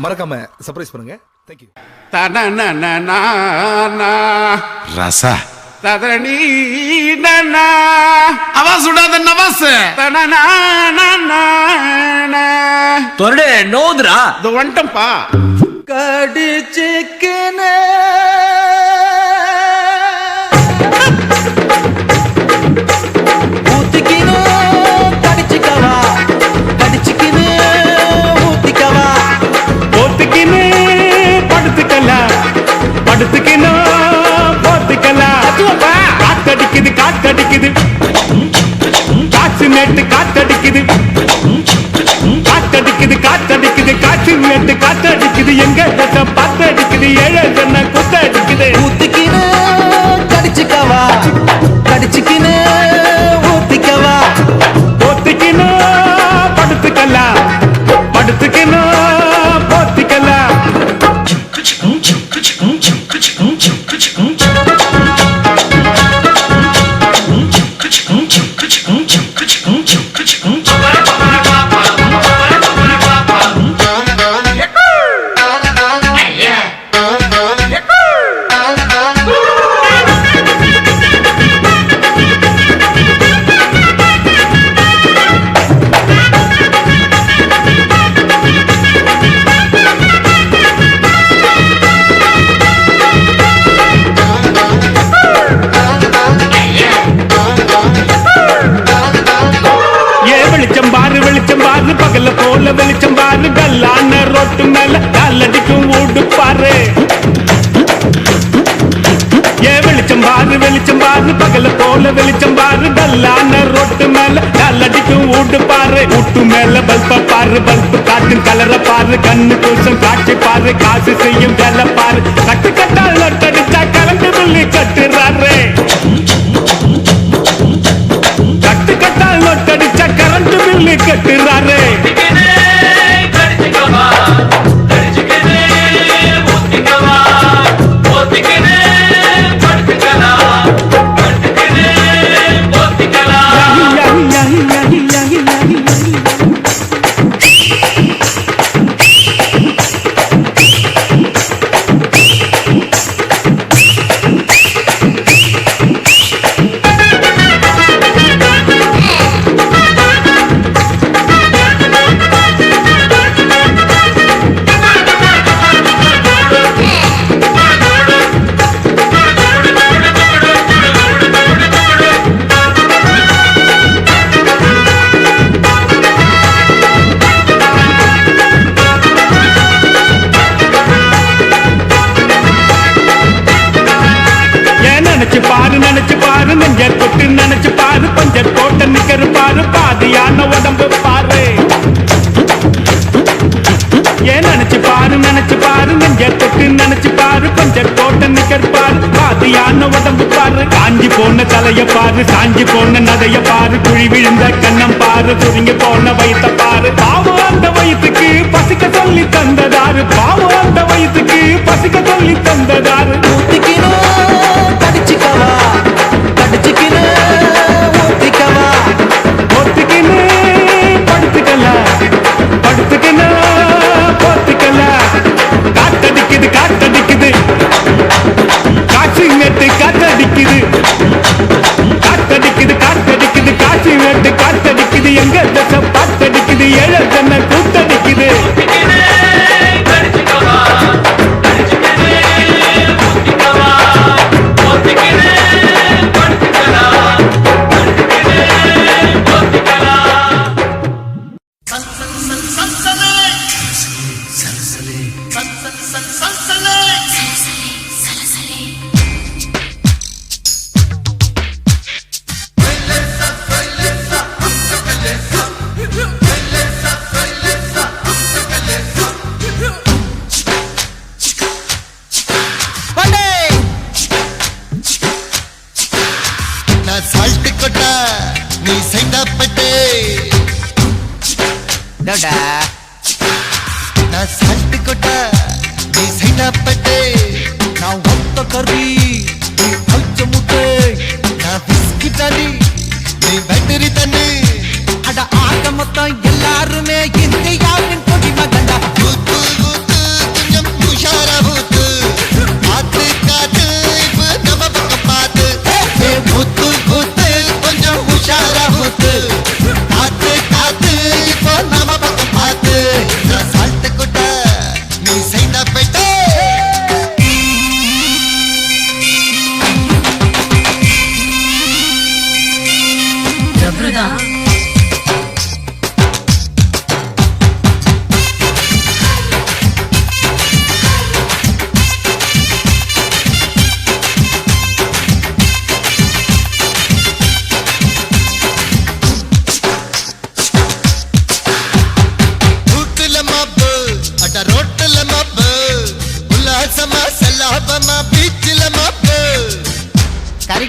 மறக்காம சர்ப்ரைஸ் பண்ணுங்க. தேங்க்யூ. ரசா आवाज उड़ा दे नवाज तोरडे नोदरा दो वंटंपा कडिचिकने ऊतिकिनो कडिचिकवा कडिचिकिने ऊतिकवा पोतिकिने पडुतकला पडुतकिनो पोतिकला காத்தடிக்குது காத்தடிக்குது காற்று மேட்டு காத்தடிக்குது காத்தடிக்குது காத்தடிக்குது காற்று மேட்டு காத்தடிக்குது எங்க பாத்தடிக்குது ஏழை சொன்ன குத்தடிக்குது ஊத்திக்கினு கடிச்சுக்கவா கடிச்சுக்கினு ஊத்திக்கவா போத்திக்கினோ படுத்துக்கலாம் படுத்துக்கினோ போத்திக்கலாம் வெளிச்சம் பாரு பகல போல வெளிச்சம் பாரு கல்லான ரோட்டு மேல காலடிக்கும் ஊடு பாரு ஏ வெளிச்சம் பாரு பகல போல வெளிச்சம் பாரு கல்லான ரோட்டு மேல காலடிக்கும் ஊடு பாரு ஊட்டு மேல பல்ப பாரு பல்பு காட்டும் கலர பாரு கண்ணு கூசம் காட்சி பாரு காசு செய்யும் வேலை பாரு கட்டு கட்டால் நொட்டடிச்சா கரண்ட் பில்லு கட்டுறாரு கட்டு கட்டால் நொட்டடிச்சா கரண்ட் பில்லு கட்டுறாரு நினைச்சு பாரு நெஞ்ச தொட்டு நினைச்சு பாரு பஞ்ச கோட்டை நிக்கரு பாரு பாதியான உடம்பு பாரு ஏன் நினைச்சு பாரு நெஞ்ச தொட்டு நினைச்சு பாரு பஞ்ச கோட்டை நிக்கரு பாரு பாதியான உடம்பு பாரு காஞ்சி போன தலைய பாரு சாஞ்சி போன நதைய பாரு குழி விழுந்த கண்ணம் பாரு சுருங்கி போன வயித்த பாரு பாவம் அந்த வயிற்றுக்கு பசிக்க சொல்லி தந்ததாரு பாவம் அந்த வயிற்றுக்கு பசிக்க சொல்லி தந்ததாரு கடிச்சுக்கவா கடிச்சுக்கினு ஊத்திக்கவா ஒத்துக்கினு படுத்துக்கலாம் படுத்துக்கினு போத்துக்கலாம் காத்தடிக்குது காத்தடிக்குது காட்சி மேட்டு காத்தடிக்குது காத்தடிக்குது காத்தடிக்குது காட்சி மேட்டு காத்தடிக்குது எங்க தசை பாத்தடிக்குது ஏழை தன்னை கூத்தடிக்குது बैटरी तन्ने अड़ आग मत எல்லாருமே இந்தியாவின் கொடி மகன்டா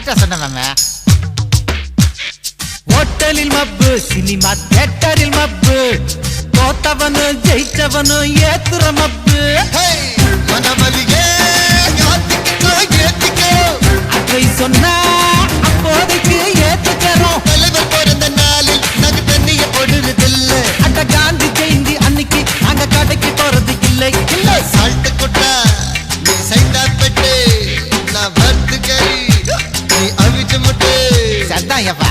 கரெக்டா சொன்ன மாமா. ஹோட்டலில் மப்பு சினிமா தியேட்டரில் மப்பு தோத்தவனு ஜெயிச்சவனு ஏத்துற மப்பு மனமலியே யாத்திக்கோ ஏத்திக்கோ அதை சொன்னா அப்போதைக்கு ஏத்துக்கிறோம். தலைவர் பிறந்த நாளில் நாங்க தண்ணிய போடுறதில்ல. அட்ட காந்தி ஜெயந்தி அன்னைக்கு நாங்க கடைக்கு போறது இல்லை இல்லை. சால்ட் கொட்டா நீ சைடா பெட்டு நான் வறுத்து கறி நீ அவிச்ச முட்டு. சரிதான் ஐயப்பா.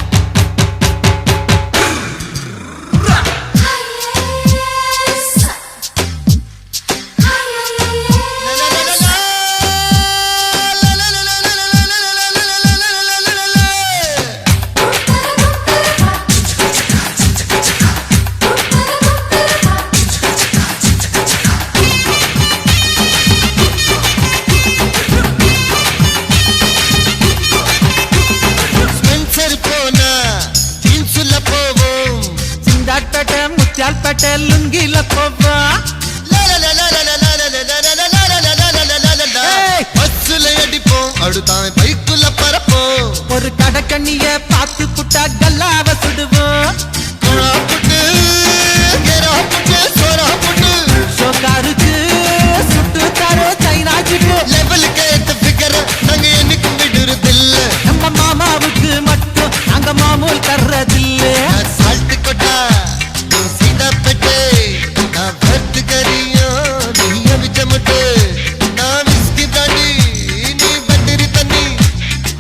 சிந்தாட்பேட்டை முத்தியால்பேட்டை லுங்கில போவா. பஸ்ஸுல அடிப்போம் அடுத்தான் பைக்குள்ள பரப்போம். ஒரு கடக்கண்ணிய பார்த்து புட்டா கல்லாவ சுடுவோம். கொழா புட்டு கேரா புட்டு சோரா புட்டு ஷோக்காருக்கு சுட்டு தரோ சைனா சிட்டு. லெவலுக்கு ஏத்த ஃபிகர் நாங்க என்னைக்கும் விடுறதில்ல. நம்ம மாமாவுக்கு மட்டும் நாங்க மாமூல் தர்றதில்லை. சால்ட் கொட்டா நீ சீதா பெட்டு நான் வறுத்து கறியோ நீ அவிச்ச முட்டு. நான் விஸ்கி தாண்டி நீ பட்டரி தண்ணி.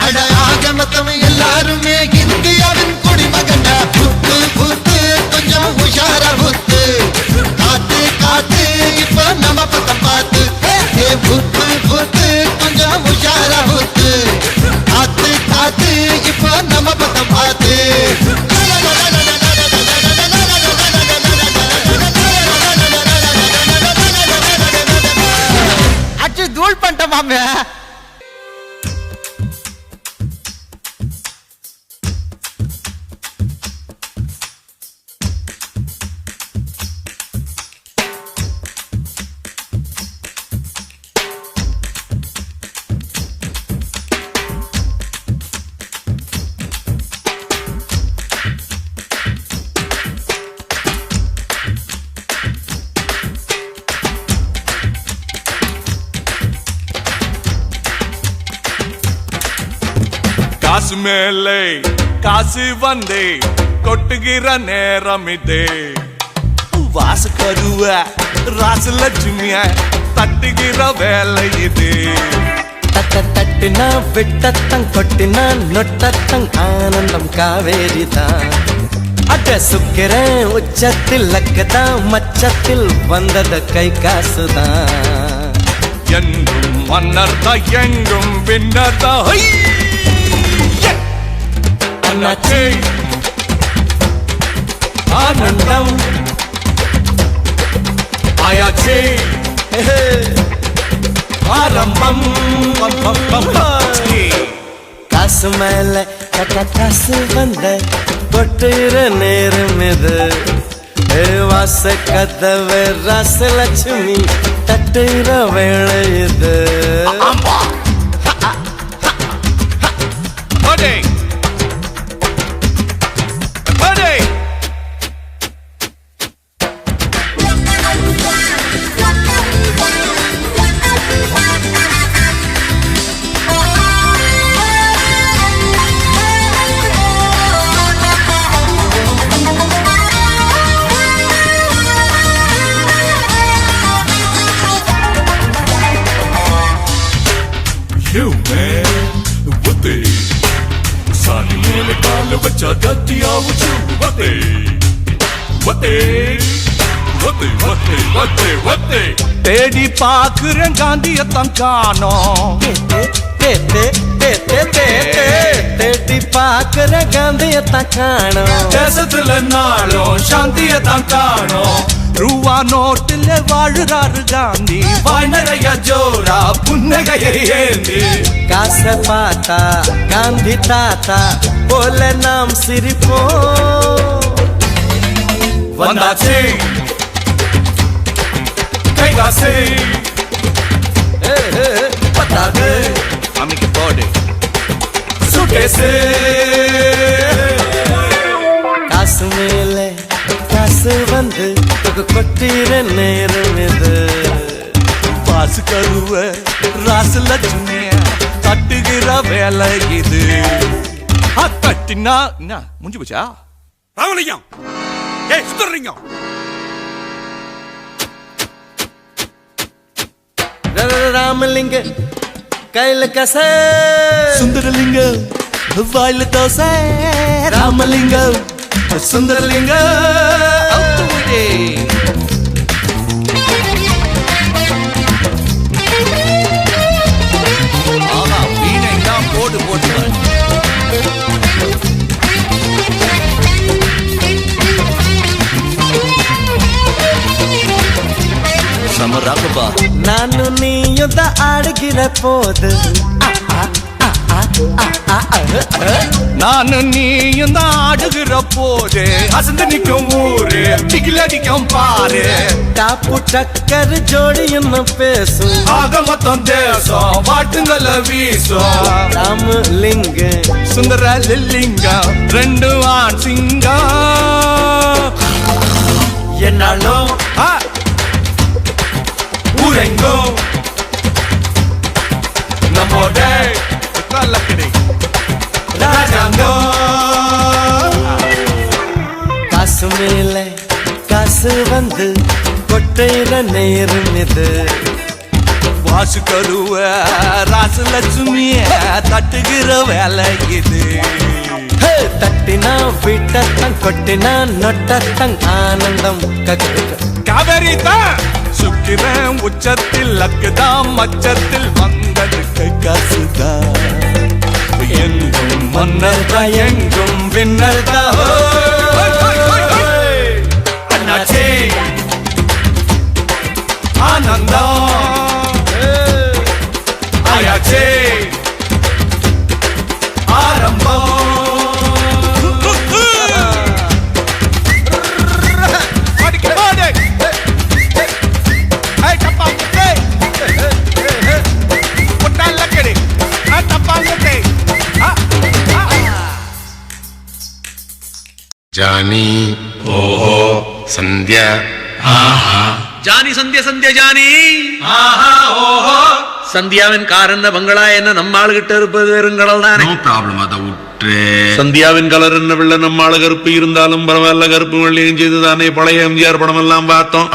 அட ஆக மொத்தம் எல்லாருமே இந்தியாவின் குடிமகன்டா. புத்து புத்து கொஞ்சம் உஷாரா புத்து. காத்து காத்து இப்ப நம்ம பக்கம் பார்த்து. ஏ புத்து புத்து கொஞ்சம் உஷாரா புத்து. காத்து காத்து இப்ப நம்ம பக்கம் பார்த்து. அச்சு தூள் பண்ணிட்ட மாமா. காசு மேலே காசு வந்தே கொட்டுகிற நேரம் இதே. வாசு கருவ ராசு லட்சுமிய தட்டுகிற வேலை இது. தட்ட தட்டுனா விட்டத்தங் கொட்டினா நொட்டத்தங் ஆனந்தம் காவேரிதான். அட சுக்கிறேன் உச்சத்தில் லக்கதான் மச்சத்தில் வந்தது கை காசுதான். என்றும் மன்னர் தான் எங்கும் வின்னர் தான். அண்ணாச்சே ஆனந்தம் ஆயாச்சே ஆரம்பம். காசு மேல கட்ட காசு வந்த கொட்டுற நேரம் இது. வாச கதவு ராசலட்சுமி தட்டுற வேலை இது. Buddy! Buddy! You man, what the? Sani mele kaal bacha datiya wuchu, what the? What the? What the? What the? What the? What the? தேடி பாக்குறேன் காந்தியத்தான் காணோம். தேடி பாக்குற காந்தியத்தான் காணோம். தேசத்துல நாளும் சாந்தியத்தான் காணோம். ரூவா நோட்டுல வாழுறாரு காந்தி. வாய் நிறைய ஜோரா புன்னகையை ஏந்தி. காசை பார்த்தா காந்தி தாத்தா போல நாம் சிரிப்போம். வந்தாச்சு கைகாசு பத்தாது அமைக்க போடு. சுட்டேசு காசு மேல காசு வந்து கொட்டிற நேரம் இது பாசு கருவ ராசு லட்சுமிய தட்டுகிற வேலை இது தட்டினா என்ன முடிஞ்சு போச்சா ராமலிங்கம் ஏய் சுந்தரலிங்கம் ராமலிங்க கையில கச சுந்தரலிங்கம் வாயில தோசை ராமலிங்கம் சுந்தரலிங்கம் ஆமா வீணை தான் போட்டு போட்டு ಸಮರಾಗಬಾ ನಾನು ನೀಯುದ್ದ ಆಡಗಿರ போது நான் நீயும் தான் ஆடுகிற போது அசந்து நிற்கும் ஊரு டிகில் அடிக்கும் பாரு டாப்பு டக்கர் ஜோடின்னு பேசும் ஆக மொத்தம் தேசம் வாட்டுங்கள வீசும் ராமலிங்க சுந்தர லில்லிங்கம் ரெண்டு ஆண் சிங்கம் என்னாலும் ஊரெங்கும் நம்மோட லக்கடி காசு மேல காசு வந்து கொட்டையில நேரம் இது வாசு கருவ ராசு லட்சுமிய தட்டுகிற வேலை இது தட்டினா விட்டத்தங் கொட்டினா நொட்டத்தங் ஆனந்தம் காவேரி தான் சுக்கிரன் உச்சத்தில் லக்குதான் மச்சத்தில் வந்ததுக்கு காசுதான் எங்கும் மன்னர் தான் எங்கும் வின்னர் தான் அண்ணாச்சே ஆனந்தம் ஆயாச்சே ஆரம்பம் ಜಾನಿ ಓಹೋ ಸಂಧ್ಯಾ ஜானி சந்தியா சந்தியா ஜானி சந்தியாவின் கார் என்ன பங்களா என்ன நம்ம ஆளுகிட்ட இருப்பது வெறுங்கடல் தானே. ನೋ ಪ್ರಾಬ್ಲಮ್ ಅದ ಉಟ್ರೆ சந்தியாவின் கலர் என்ன வெள்ள நம்ம ஆளு கருப்பு இருந்தாலும் பரவாயில்ல, கருப்பு வெள்ளையும் செய்து தானே பழைய எம்ஜிஆர் படம் எல்லாம் பார்த்தோம்.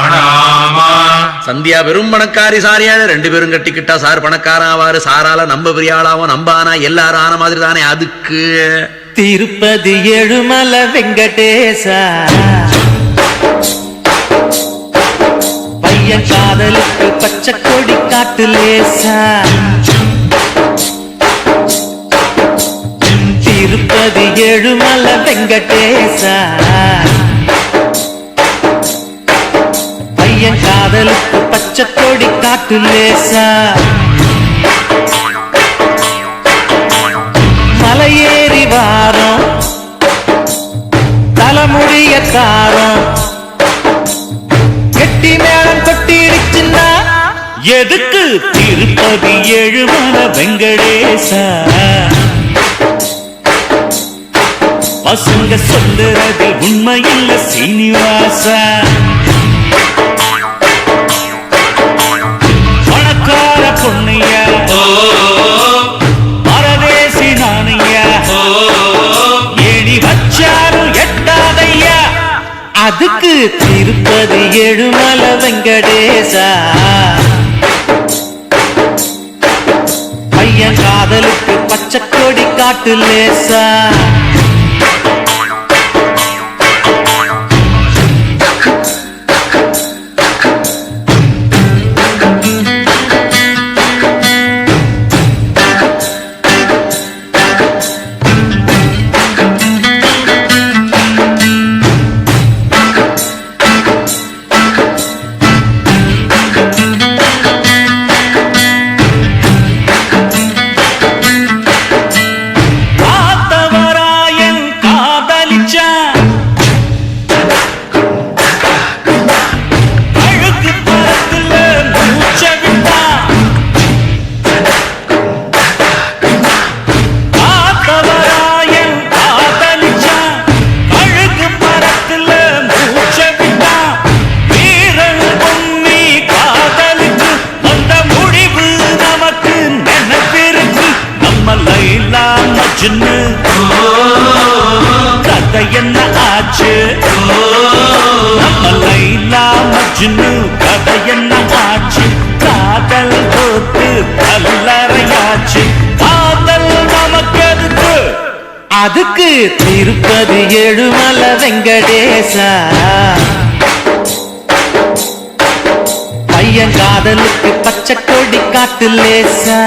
சந்தியா வெறும் பணக்காரி சாரியால ரெண்டு பேரும் கட்டிக்கிட்டா சார் பணக்காரன் ஆவாரு, சாரால நம்ம பெரிய ஆளாவும் நம்பானா எல்லாரும் ஆன மாதிரி தானே. அதுக்கு திருப்பதி ஏழுமலை வெங்கடேசா பையன் காதலுக்கு பச்சை கொடி காட்டு லேசா. திருப்பதி ஏழுமலை வெங்கடேசா பையன் காதலுக்கு பச்சை கொடி காட்டு லேசா. மலையேறி வாரம் தலைமுடிய காரம் கெட்டி மேளம் கொட்டிடுச்சுன்னா எதுக்கு திருப்பதி ஏழுமலை வெங்கடேசா. பசங்க சொல்லுறது உண்மையில்ல சீனிவாசா. பணக்கார பொண்ணையா பரதேசி நானையா ஏணி வச்சாலும் எட்டாதையா. அதுக்கு திருப்பதி ஏழுமலை வெங்கடேசா. பையன் காதலுக்கு பச்சை கொடி காட்டு லேசா. ஜின்னு கதையெல்லாம் ஆச்சு காதல் தோத்து கல்லறையாச்சு காதல் நமக்கு எதுக்கு அதுக்கு திருப்பதி ஏழுமலை வெங்கடேசா பையன் காதலுக்கு பச்சை கொடி காட்டு லேசா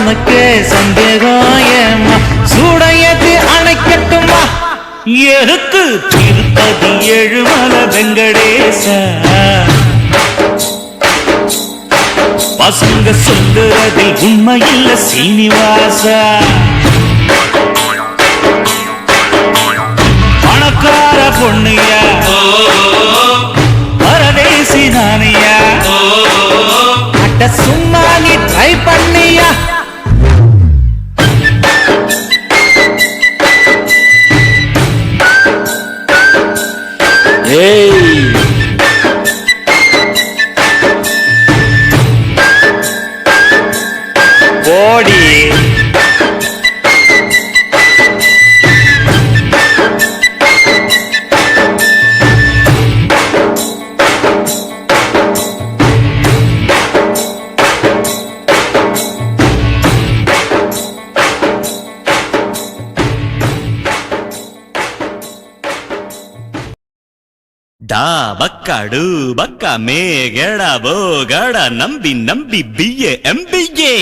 உனக்கே சந்தேகம் ஏமா சூடையது அணைக்கட்டுமா எதுக்கு திருப்பதி ஏழுமலை வெங்கடேச பசங்க சொல்லுறதில் உண்மையில்ல சீனிவாச பணக்கார பொண்ணுயா பரதேசி நானியா அட்ட சும்மா நீ ட்ரை பண்ணியா ஓடி டா பக்காடு பக்கா மே கேடா போ கேடா நம்பி நம்பி பிஏ எம்பிஏ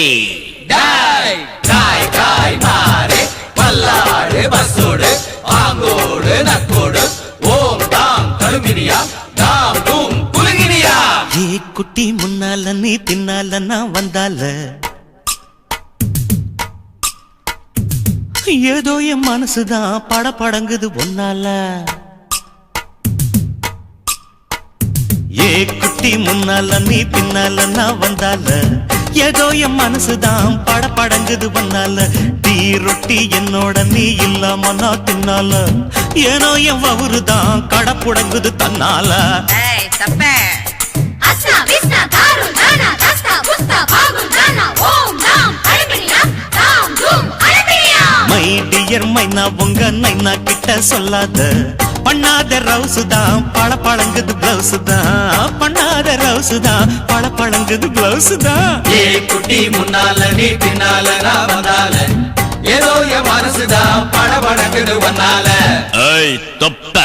டாய் டாய் டாய் மாரே பல்லாடு பஸ்ஸோடு ஆங்கோடு நக்கோடு ஓம் தாம் தருமினியா தாம் தூம் குலுங்கினியா ஏ குட்டி முன்னால நீ பின்னால நான் வந்தால ஏதோ என் மனசுதான் படபடங்குது ஒன்னால ஏ குட்டி முன்னால நீ பின்னால நான் வந்தால ஏதோ என் மனசுதான் படபடங்குது வந்தால டீ ரொட்டி என்னோட நீ இல்லாம நான் தின்னால ஏனோ என் வவுறுதான் கடப்புடங்குது தன்னால மை டியர் மைனா உங்க நைனா கிட்ட சொல்லாத பண்ணாத ரவுசு தான் பழ பழங்குது பிளவுஸ் தான் பண்ணாத ரவுசு தான் பழ பழங்குது பிளவுஸ் தான் ஏ குட்டி முன்னால நீ பின்னால நான் வந்தால ஏதோ என் மனசுதான் படபடக்குது வந்தால ஏய் தொப்ப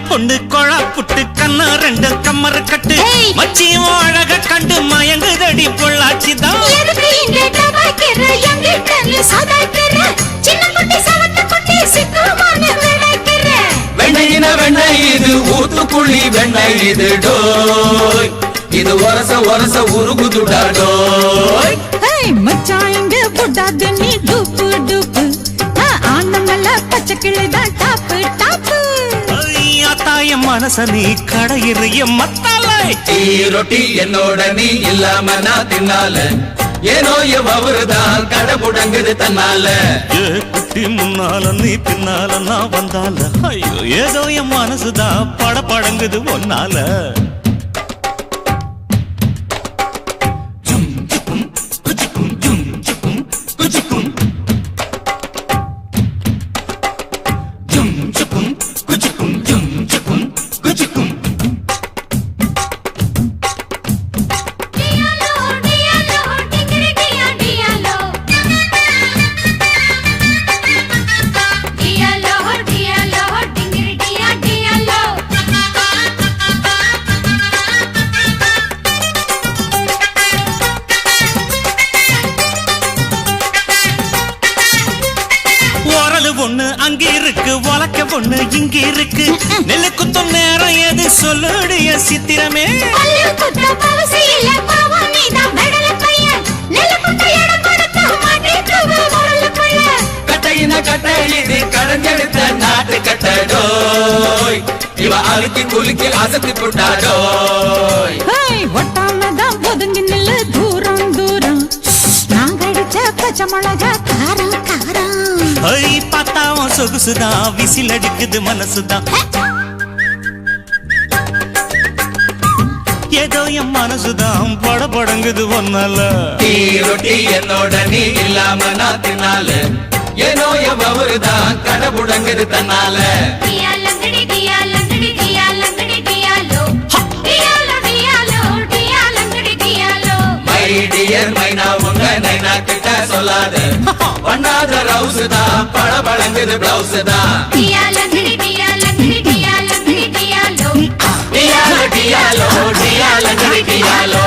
பொண்ணு கொழா புட்டு கண்ணா ரெண்டு கம்மர கட்டு மச்சியும் அழக கண்டு மயங்குதடி பொள்ளாச்சிதான் வெண்ணையின வெண்ணெய் இது ஊத்துக்குழி வெண்ணெய் இது டோய் இது ஒரச ஒரச உருகுதுடா டோய் மச்சாங்க புடாது நீ டூப்பு டூப்பு ஆனமல்ல பச்சை கிளிதான் டாப்பு டாப்பு தாய மனச நீ கடையிறிய மத்தால டீ ரொட்டி என்னோட நீ இல்லாம நான் தின்னால ஏனோ அவருதான் கடமுடங்குது தன்னால. ஏ குட்டி முன்னால நீ பின்னால நான் வந்தால ஐயோ ஏதோ என் மனசுதான் படபடங்குது ஒன்னால. ஒண்ணு அங்க இருக்கு வழக்க பொண்ணு இங்க இருக்கு நெல்லு குத்தும் நேரம் எது சொல்லுடைய சித்திரமே. கட்டையின கட்டை இது கடஞ்செடுத்த நாட்டு கட்டடோய் இவ அழுக்கி குலுக்கி அசத்தி புட்டாடோய். ஒட்டாமதான் ஒதுங்கி நில்லு தூரம் தூரம் நான் கடிச்ச பச்சை மிளகா காரம் காரம். பார்த்தாவும் சொகுசுதான் விசில் அடிக்குது மனசுதான் ஏதோ என் மனசுதான் படபடங்குது ஒன்னால. டீ ரொட்டி என்னோட நீ இல்லாம நான் தின்னால ஏனோ அவருதான் கடமுடங்குது தன்னால. மைனா உங்க நைனா கிட்ட சொல்லாத பண்ணாத ரவுஸ் தான் படபடங்குது பிளவுஸ் தான். டியாலோ டியாலோ டியாலோ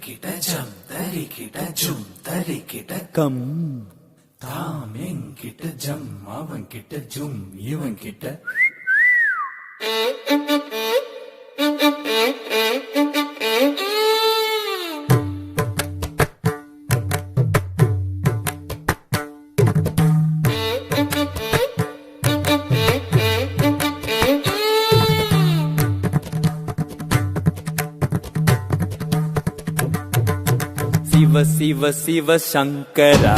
எங்கிட்ட ஜம் தரிக்கிட்ட ஜும் தரிக்கிட்ட கம் தாம் எங்கிட்ட ஜம் அவன் கிட்ட ஜும் இவன் கிட்ட சிவ சிவ சிவ சங்கரா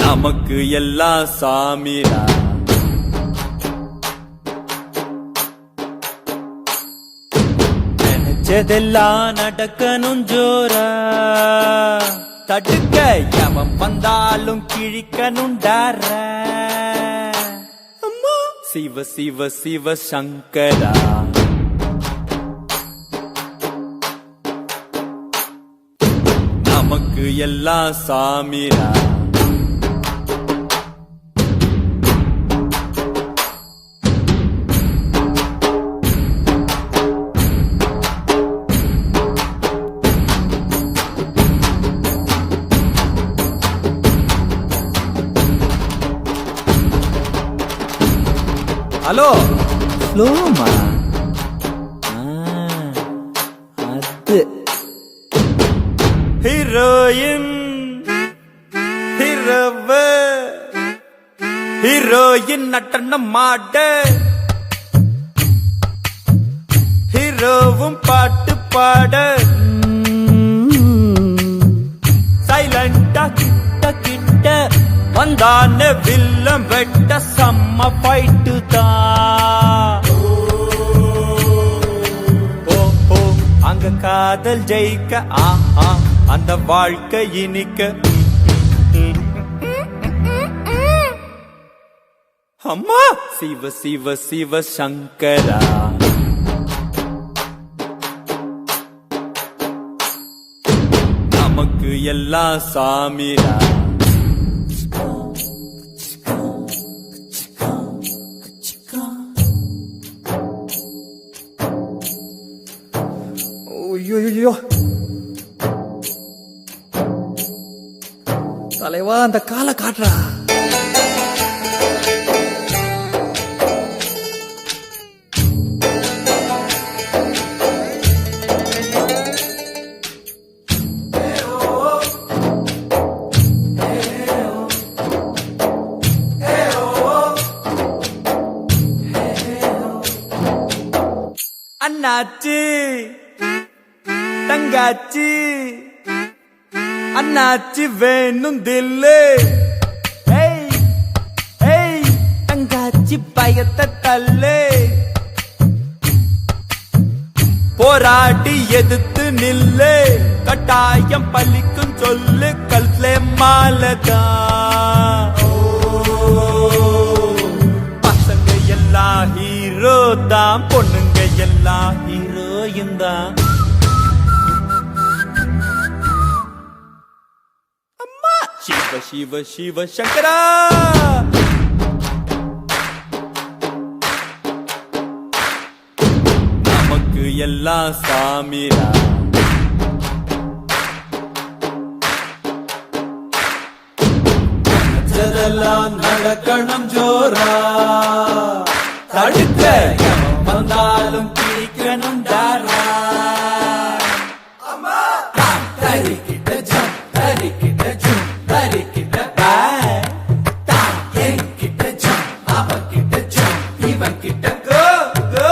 நமக்கு எல்லாம் சாமிரா நினைச்சதெல்லாம் நடக்கணும் ஜோரா தடுக்க எவன் வந்தாலும் கிழிக்கணும் டாரா சிவ சிவ சிவ சங்கரா நமக்கு எல்லாம் சாமிரா ஹலோ ஸ்லோமா அது ஹீரோயின் ஹீரோவ ஹீரோயின் நட்டனம் மாட ஹீரோவும் பாட்டு பாட சைலண்டா கிட்ட கிட்ட வந்தான வில்லம் வெட்ட செம்ம ஃபைட்டு தான் ஓ அங்க காதல் ஜெயிக்க ஆஹா அந்த வாழ்க்கை இனிக்க அம்மா சிவ சிவ சிவ சங்கரா நமக்கு எல்லாம் சாமிரா ஐயோ தலைவா அந்த காலை காட்டுறா அண்ணாச்சி தங்காச்சி அண்ணாச்சி வேணும் தில்லு தங்காச்சி பயத்தை தள்ளு போராடி எதிர்த்து நில்லு கட்டாயம் பலிக்கும் சொல்லு கல்லே மாலதா பசங்க எல்லாம் ஹீரோ தான் பொண்ணுங்க எல்லாம் ஹீரோயின் தான் சிவ சிவ சிவ சங்கரா நமக்கு எல்லாம் சாமிரா நினைச்சதெல்லாம் நடக்கணும் ஜோரா தடுக்க வந்தாலும் கிழிக்கணும் டாரா தரிக்கிட்ட ஜம் தரிக்கிட்ட ஜும் தரிக்கிட்ட தாம் எங்கிட்ட ஜம் அவன் கிட்ட ஜம் இவன் கிட்ட go go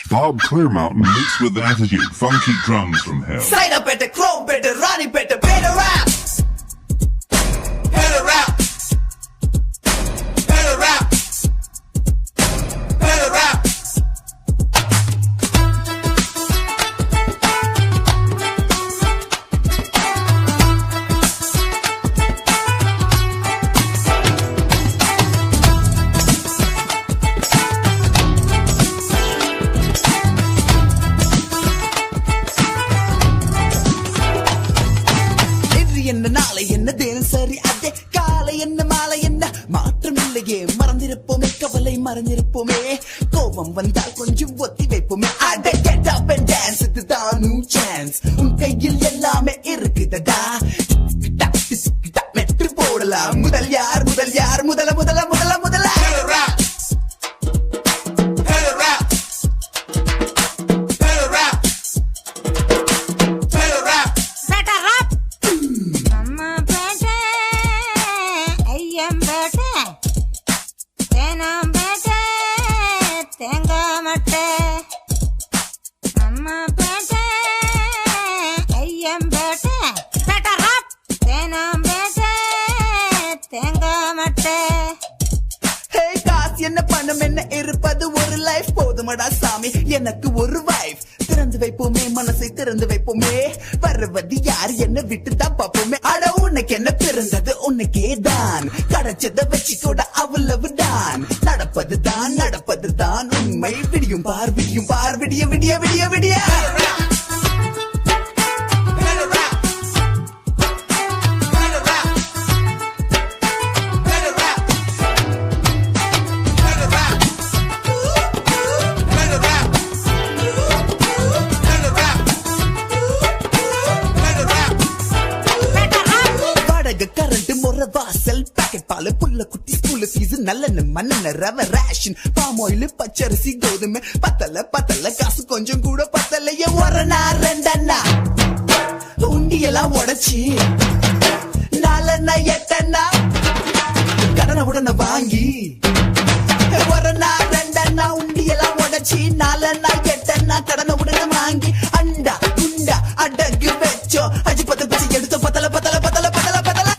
Bob Clearmountain mixed with attitude, funky drums from hell. Sign up at the Chrome better, Ronnie better, better rap. Better rap. Better rap. Better rap. என்ன நாளை என்ன தினசரி அதே காலை என்ன மாலை என்ன மாற்றம் இல்லையே மறந்திருப்போமே கவலை மறந்திருப்போமே கோபம் வந்தால் கொஞ்சம் ஒத்தி வைப்போமே அட get up and dance இதுதான் new chance உன் கையில் எல்லாமே இருக்குதடா மெட்டு போடலாம் முதல் யார் முதல் யார் முதல முதல முதல முதல என்ன பணம் என்ன இருப்பது ஒரு லைஃப் போதுமடா சாமி எனக்கு ஒரு வைஃப் திறந்து வைப்போமே மனசை திறந்து வைப்போமே வருவது யார் என்ன விட்டுதான் பார்ப்போமே அட உனக்கு என்ன பிறந்தது உனக்கே தான் கிடைச்சத வச்சு கூட அவ்வளவு தான் நடப்பது தான் உண்மை விடியும் பார் விடிய விடிய விடிய விடிய புள்ள குட்டி ஸ்கூல் ஃபீஸ் நல்லெண்ணு மண்ணெண்ண ரவ ரேஷன் பாமாயில் பச்சரிசி கோதுமை பத்தல காசு கொஞ்சம் கூட பத்தலையே ஒரு நாள் ரெண்டண்ணா உண்டியெல்லாம் உடைச்சி நாலண்ணா எட்டண்ணா கடனை உடனே வாங்கி ஒரு நாள் ரெண்டண்ணா உண்டியெல்லாம் உடைச்சி நாலண்ணா எட்டண்ணா கடனை உடனே வாங்கி அண்டா குண்டா அடகு வச்சோம் அஜி பத்து பச்சு எடுத்தோம் பத்தல பத்தல பத்தல பத்தல பத்தல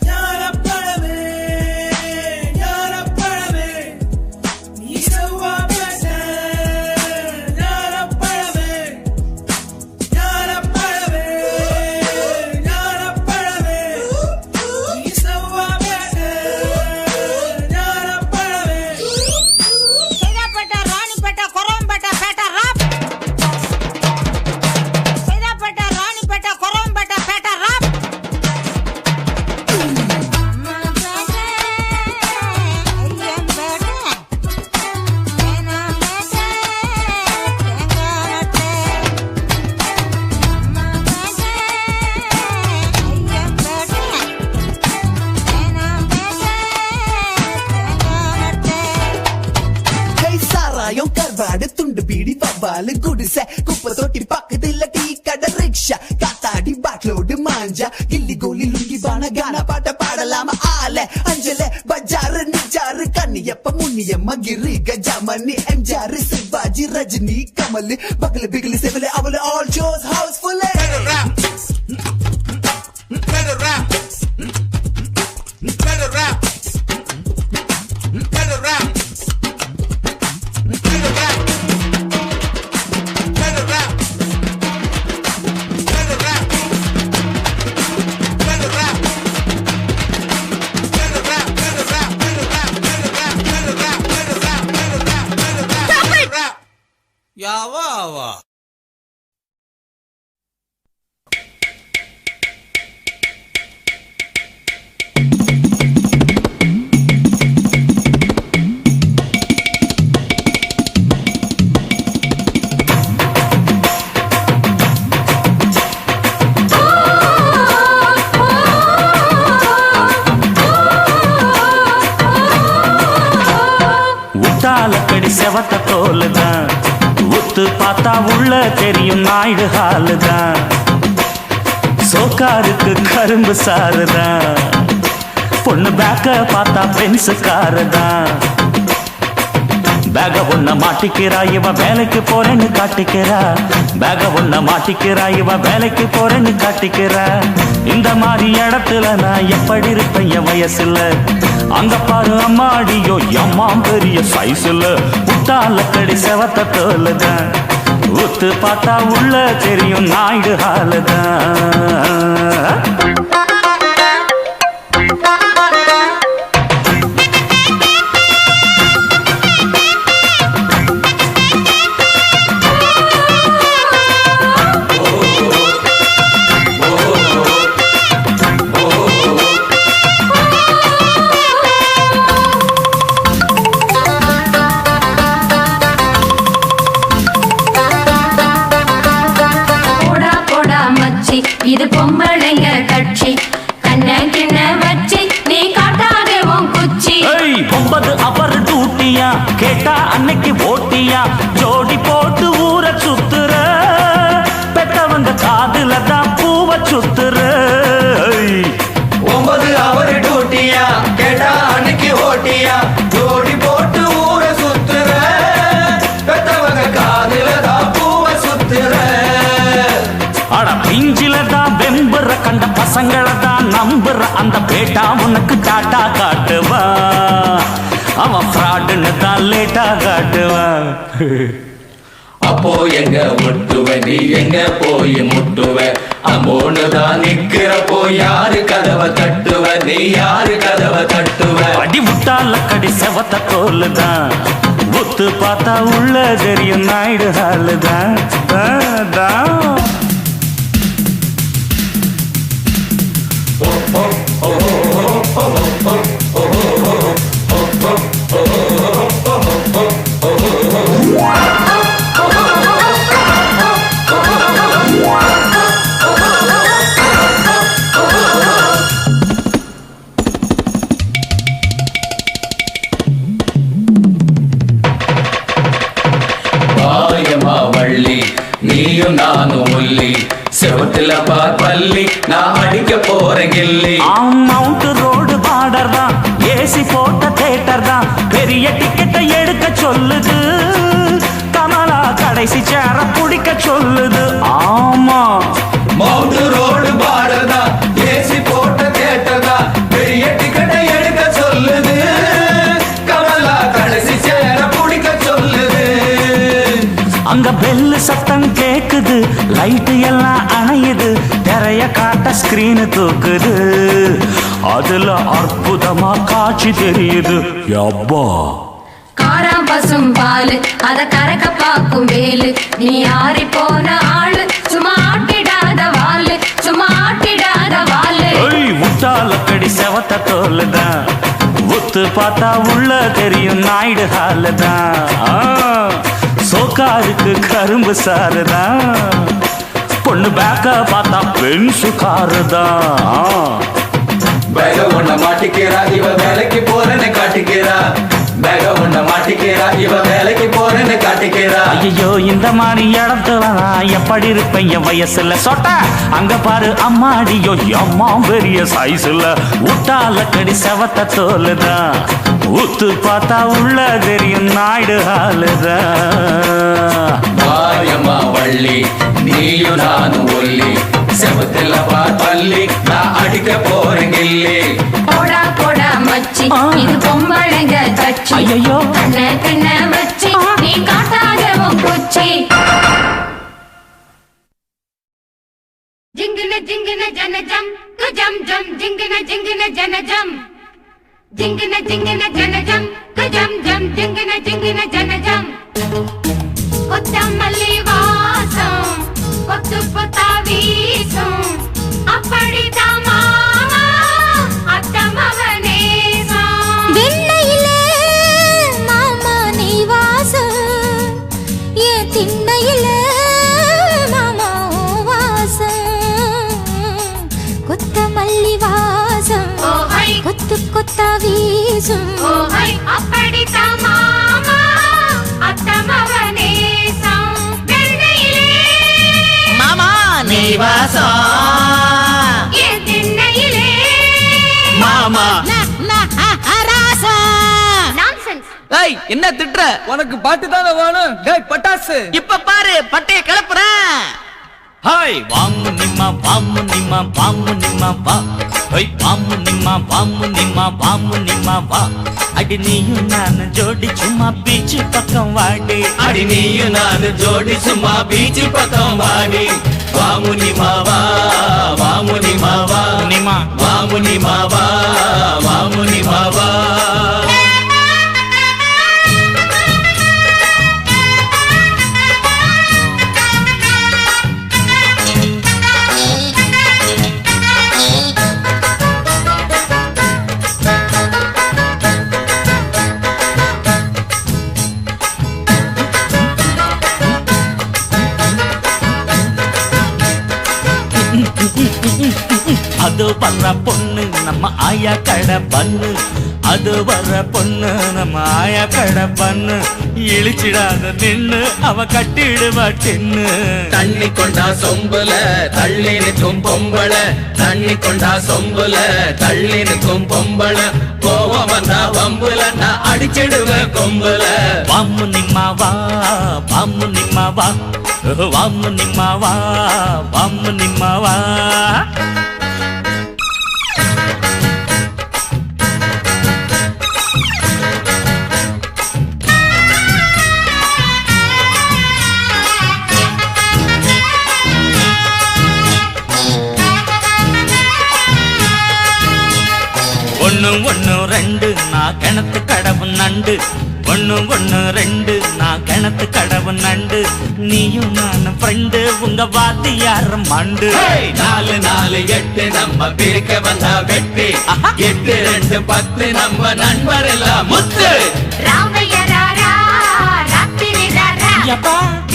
கருவாடு துண்டு பீடி பவ்வாலு குடிசை குப்பை தொட்டி பக்கத்துல டீ கடை ரிக்ஷா காத்தாடி பாட்லோடு மாஞ்சா கில்லி கோலி லுங்கி பான கான பாட்ட பாடலாம ஆல அஞ்சல பஜாரு நிஜாரு கண்ணியப்ப முன்னியம்மா கிரி கஜாமணி எம்ஜாரு சிவாஜி ரஜினி கமல் பகல பிகலி செவல அவள ஆல் ஷோஸ் ஹவுஸ்ஃபுல் யாவா உத்தாலக்கடி செவத்த தோலுதான் உத்து பார்த்தா உள்ள தெரியும் நாயுடு ஹாலுதான் சோக்காருக்கு கரும்பு சாருதான் பொண்ணு பேக்க பார்த்தா பென்சு காருதான் பேக ஒன்ன மாட்டிக்கிறா இவ வேலைக்கு போறேன்னு காட்டிக்கிறா பேக ஒன்ன மாட்டிக்கிறா இவ வேலைக்கு போறேன்னு காட்டிக்கிறா இந்த மாதிரி இடத்துல நான் எப்படி இருப்பேன் என் வயசுல அங்க பாரு அம்மாடியோ அம்மா பெரிய சைஸ்ல புட்டாலக்கடி செவத்த தோலுதான் உத்து பார்த்தா உள்ள தெரியும் நாயுடு ஹாலுதான் கட்சி கண்ண கிண்ண வச்சு நீ காட்டாதே உன் குச்சி 9 அவர் டூட்டியா கேட்டா அன்னைக்கு ஓட்டியா ஜோடி போட்டு ஊரை சுத்துற பெத்தவங்க காதுல தான் பூவை சுத்துற 9 அவர் டூட்டியா கேட்டா அன்னைக்கு ஓட்டியா ஜோடி போட்டு ஊரை சுத்துற பெத்தவங்க காதுல தான் பூவை சுத்துற அட பிஞ்சில தான் வெம்புற கண்ட பசங்கள தான் நம்புற அந்த பேட்டா உனக்கு டாட்டா காட்டுவா அவன் ஃப்ராடுன்னு தான் லேட்டா காட்டுவான் அப்போ எங்க முட்டுவ நீ எங்க போய் முட்டுவ அம்மோன்னு தான் நிக்கிறப்போ யாரு கதவை தட்டுவ நீ யாரு கதவை தட்டுவ அடி முட்டால கடி செவத்த தோலுதான் ஒத்து பார்த்தா உள்ள தெரியும் நாயுடு ஹாலுதான் வள்ளி நீயும் நானும் ஒல்லி செவத்துல பார் பள்ளி நான் அடிக்க போறேன் கில்லி மவுண்ட் ரோடு பார்டர் தான் ஏசி போட்ட தேட்டர் தான் பெரிய டிக்கெட்டை எடுக்க சொல்லுது கமலா கடைசி சேர பிடிக்க சொல்லுது ஆமா மவுண்ட் ரோடு பார்டர் தான் ஏசி போட்ட தேட்டர் தான் பெரிய டிக்கெட்டை எடுக்க சொல்லுது கமலா கடைசி சேர பிடிக்க சொல்லுது அங்க பெல்லு சத்தம் கேக்குது லைட் எல்லாம் அணையுது திரைய காட்ட ஸ்கிரீன் தூக்குது அதுல அற்புதமா காட்சி தெரியுது யப்பா காராம் பசும் பாலு அத கறக்க பாக்கும் வேலு நீ ஆறி போன ஆளு சும்மா ஆட்டிடாத வாலு சும்மா ஆட்டிடாத வாலு முட்டால கடி செவத்த தோலுதான் ஒத்து பார்த்தா உள்ள தெரியும் நாயுடு ஹாலுதான் சோக்காருக்கு கரும்பு சாருதான் பொண்ணு பேக்க பார்த்தா பென்சு காருதான் பேக ஒண்ண மாட்டிக்கிறா இவ வேலைக்கு போறேன்னு காட்டிக்கிறா பேக ஒண்ண மாட்டிக்கிறா இவ வேலைக்கு போறேன்னு காட்டிக்கிறா ஐயோ இந்த மாதிரி இடத்துல நான் எப்படி இருப்பேன் என் வயசுல சொட்ட அங்க பாரு அம்மாடியோ அம்மா பெரிய சைஸ்ல உட்டால கடி செவத்த தோலுதான் ஊத்து பார்த்தா உள்ள தெரியும் நாயுடு ஹாலுதான் மாரியம்மா வள்ளி நீயும் நானும் ஒல்லி செவத்துல பார் பள்ளி நான் அடிக்க போறேன் கில்லி போடா போடா மச்சி இது பொம்பளைங்க கட்சி ஐயோ கண்ண கிண்ண வச்சு நீ காட்டாத உன் குச்சி ஜிங்கின ஜிங்கின ஜனஜம் குஜம் ஜம் ஜிங்கின ஜிங்கின ஜனஜம் ஜிங்கின ஜிங்கின ஜனஜம் குஜம் ஜம் ஜிங்கின ஜிங்கின ஜனஜம் கொத்தமல்லி வாசம் கொத்து கொத்தா வீசும் அப்படிதான் மாமா அத்தமவனே வெண்ணையிலே மாமா நீ வாசம் என் திண்ணையிலே மாமா வாசம் கொத்தமல்லி வாசம் கொத்து கொத்தா வீசும் அப்படிதான் மாமா அத்தமவனே வெண்ணையிலே மாமா நீ வாசம் என் திண்ணையிலே மாமா ஏய் என்ன திட்டுற உனக்கு பாட்டு தானே வேணும் டேய் பட்டாசு இப்ப பாரு பட்டைய கிளப்புறேன் ஹாய் வாமு நிம்மா வா ஹோய் வாமு நிம்மா வா அடி நீயும் நான் ஜோடி சும்மா பீச்சு பக்கம் வாடி அடி நீயும் நான் ஜோடி சும்மா பீச்சு பக்கம் வாடி வாமுனி மாவா வாமுனி மாவா நிம்மா வாமுனி மாவா வாமுனி மாவா அது வர்ற பொண்ணு நம்ம ஆயா கடை பண்ணு, அது வர்ற பொண்ணு நம்ம ஆயா கடை பண்ணு. இழிச்சிடாத நின்னு அவ கட்டிடுவா டின்னு. தண்ணி கொண்டா சொம்புல தள்ளி நிற்கும் பொம்பள, தண்ணி கொண்டா சொம்புல தள்ளி நிற்கும் பொம்பள, கோவம் வந்தா வம்புல நான் அடிச்சிடுவேன் கொம்புல. வாமு நிம்மா வா, வாமு நிம்மா வா, வாமு நிம்மா வா, வாமு நிம்மா வா. ஒண்ணு ஒண்ணு ரெண்டு நான் கிணத்து கடவு நண்டு, ஒண்ணு ஒண்ணு ரெண்டு நான் கிணத்து கடவு நண்டு. நீயும் நானும் ஃப்ரெண்டு, உங்க வாத்தியார் மண்டு. 4 4 8 நம்ம பிரிக்க வந்தா வெட்டி, 8 2 10 நம்ம நண்பர் எல்லாம் முத்து. ராமைய ராரா ராத்திரி ராரா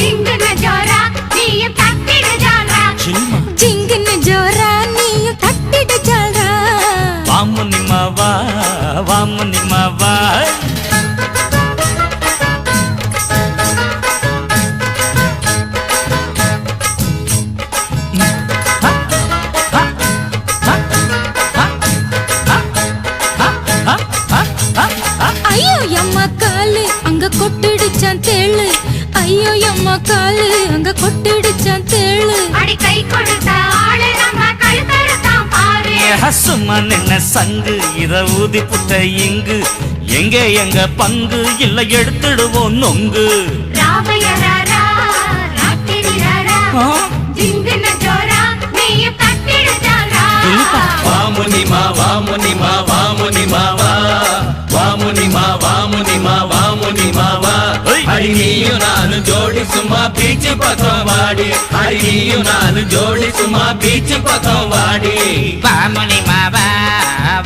ஜிங்குன ஜோரா நீயும் தட்டிடு ஜாலரா, ஜிங்குன ஜோரா நீயும் தட்டிடு ஜாலரா. வாமு நிம்மா வா, வாமு நிம்மா வா. ஐயோ அம்மா காலு அங்க கொட்டிடுச்சான் தேளு, ஐயோ அம்மா காலு அங்க கொட்டிடுச்சான் தேளு. அடி கை கொடுத்த ஆளு நம்ம கழுத்தறுத்தான் பாரு. சும்மா நின்ன சங்கு இத ஊதி புட்ட இங்கு, எங்க எங்க பங்கு இல்ல எடுத்துடுவோம் நொங்கு. ராமைய ராரா ராத்திரி ராரா ஜிங்குன ஜோரா நீயும் தட்டிடு ஜாலரா. வாமுனிமா வாமுனிமா வாமுனிமா வா, வாமுனிமா வாமுனிமா வாமுனிமா வா. அடி நீயும் நானு ஜோடி சும்மா பீச்சு பக்கம் வாடி, அடி நீயும் நானு ஜோடி சும்மா பீச்சு பக்கம் வாடி. வாமுனிமா வா,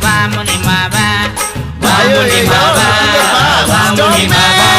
வாமுனிமா வா, வாமுனிமா வா, வாமுனிமா வா.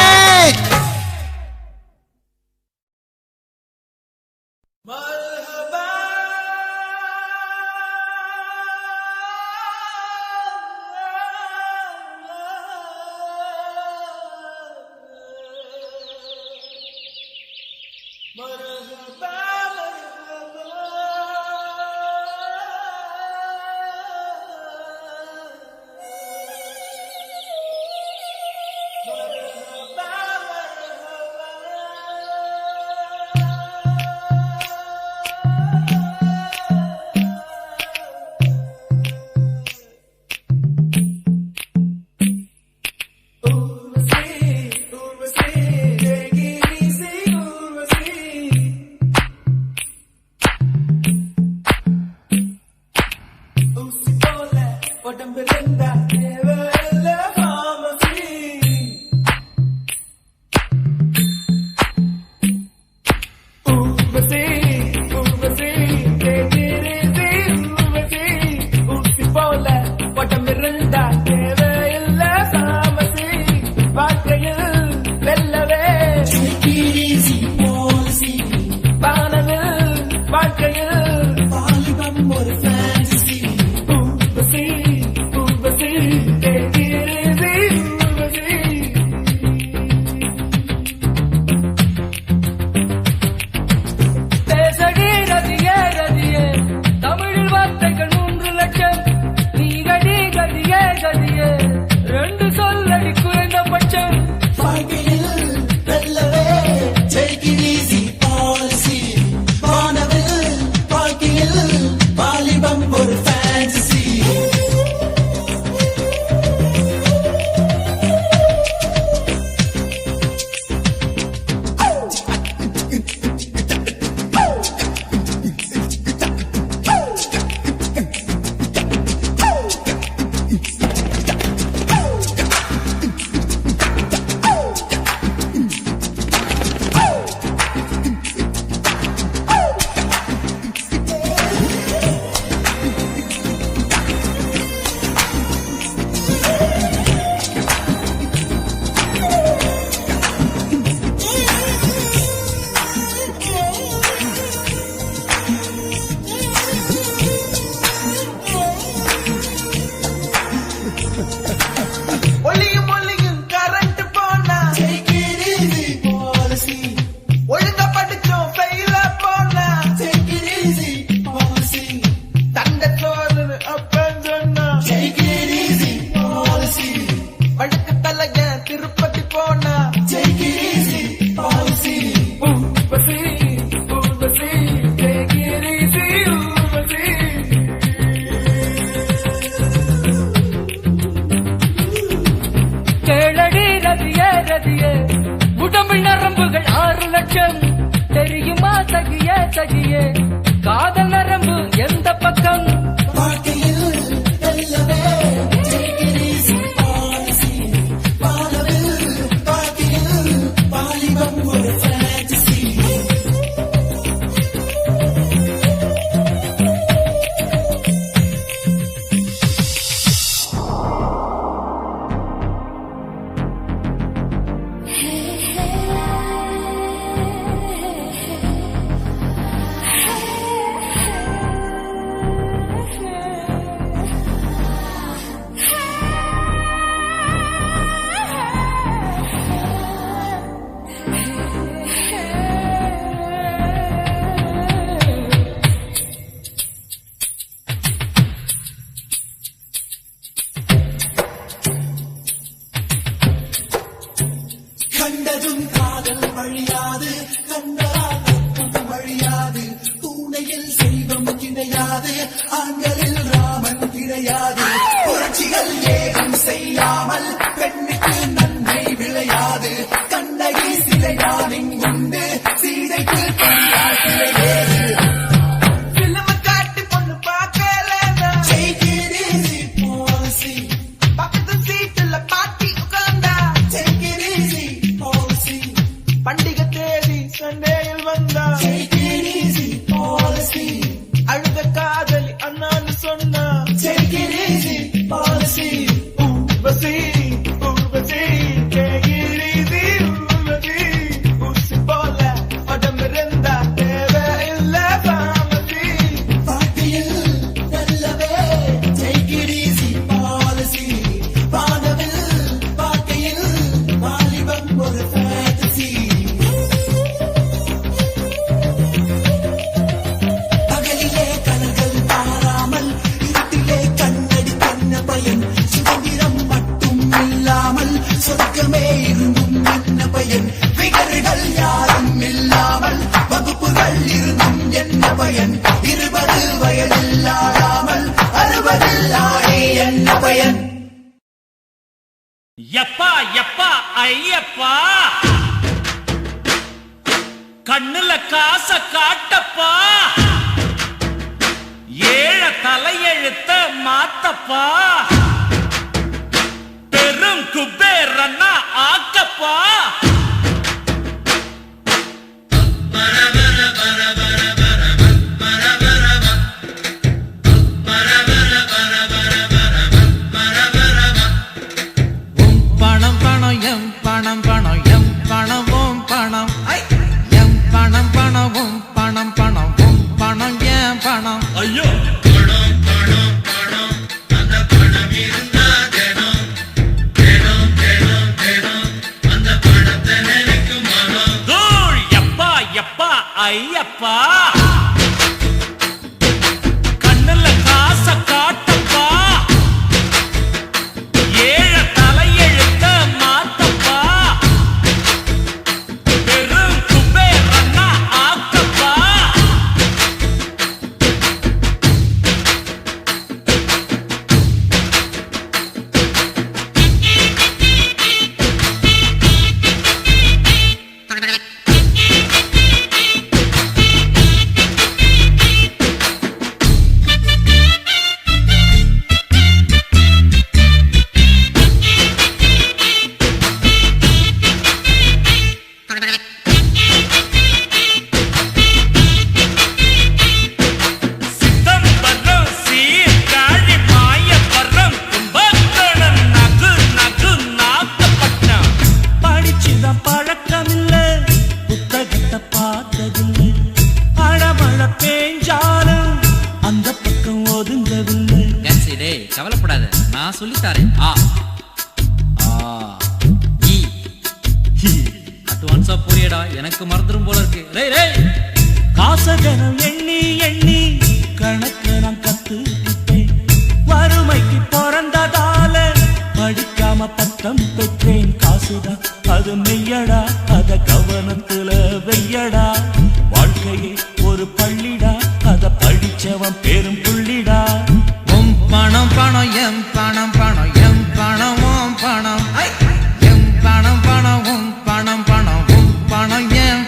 6 லட்சம் தெரியுமா சகியே சகியே காதல் நரம்பு எந்த பக்கம் வாழ்க்கையில் வெல்லவே take it easy policy வாழவில் வாழ்க்கையில் வாலிபம் ஒரு fantasy கண்டதும் காதல் வழியாது கண்டதும் வழியாது பூனையில் செல்வம் கிடையாது ஆண்களில் ராமன் கிடையாது புரட்சிகள் ஏதும் செய்யாமல் பெண்ணுக்கு நன்மை விளையாது கண்ணகி சிலைதான் இங்குண்டு சீதைக்கு கண்டால் கிடையாது பிள்ளைம காட்டி பொண்ணு பார்க்கல take it easy policy பக்கத்து சீட்டுல பாட்டி உட்கார்ந்தா take it easy policy பண்டிகை தேதி சண்டேயில் வந்தா take it easy policy அழுத காதலி அண்ணான்னு சொன்னா take it easy policy Urvashi Urvashi take it easy Urvashi ஊசி போல உடம்பு இருந்தா தேவையில்லை pharmacy வாழ்க்கையில் நல்லவே take it easy policy வானவில் வாழ்க்கையில் வாலிபம் ஒரு fantasy பகலிலே கனல்கள் பாராமல் இருட்டிலே கண்ணடி கண்ண பயன் சுதந்திரம் மட்டும் இல்லாமல் சொர்க்கமே இருந்தும் என்ன பயன் விகர்கள் யாரும் இல்லாமல் வகுப்புகள் இருந்தும் என்ன பயன் 20 வயதில் ஆடாமல் 60 ஆடி என்ன பயன் எப்பா எப்பா ஐயப்பா கண்ணுல காச காட்டப்பா ஏழ தலையெழுத்த மாத்தப்பா பெரும் குபேரன்னா ஆக்கப்பா பணம் பணம் எம் பணம் பணம் எம் பணம் ஓம் பணம் எம் பணம் பணமும் பணம் பணம் உம் பணம் ஏன் பணம் ஐயோ தூள் எப்பா எப்பா ஐயப்பா கண்ணுல காச காட்டப்பா ஏழ தலையெழுத்த மாத்தப்பா பெரும் குபேரன்னா ஆக்கப்பா சிதம்பரம் சீர்காழி மாயவரம் கும்பகோணம் நகு நகு நாகப்பட்டினம் படிச்சுதான் பழக்கமில்ல புத்தகத்தை பார்த்ததில்லை அழமழ பேஞ்சாலும் அந்த பக்கம் ஒதுங்கவில்லை கவலைப்படாத நான் சொல்லித்தாரேன் ஆ அட்வான்ஸா புரியடா எனக்கு மறந்துடும் போல இருக்கு ரேய் ரேய் காசகனம் எண்ணி எண்ணி கணக்கு நான் கத்துக்கிட்டேன் வறுமைக்கு பிறந்ததால படிக்காம பட்டம் பெற்றேன் காசுதான் அது மெய்யடா அத கவனத்துல வெய்யடா வாழ்க்கையே ஒரு பள்ளிடா அத படிச்சவன் பெரும் புள்ளிடா உம் பணம் பணம் எம் பணம் பணம் எம் பணம் ஓம் பணம் எம் பணம் பணம் உம் பணம் பணம் உம் பணம் ஏன்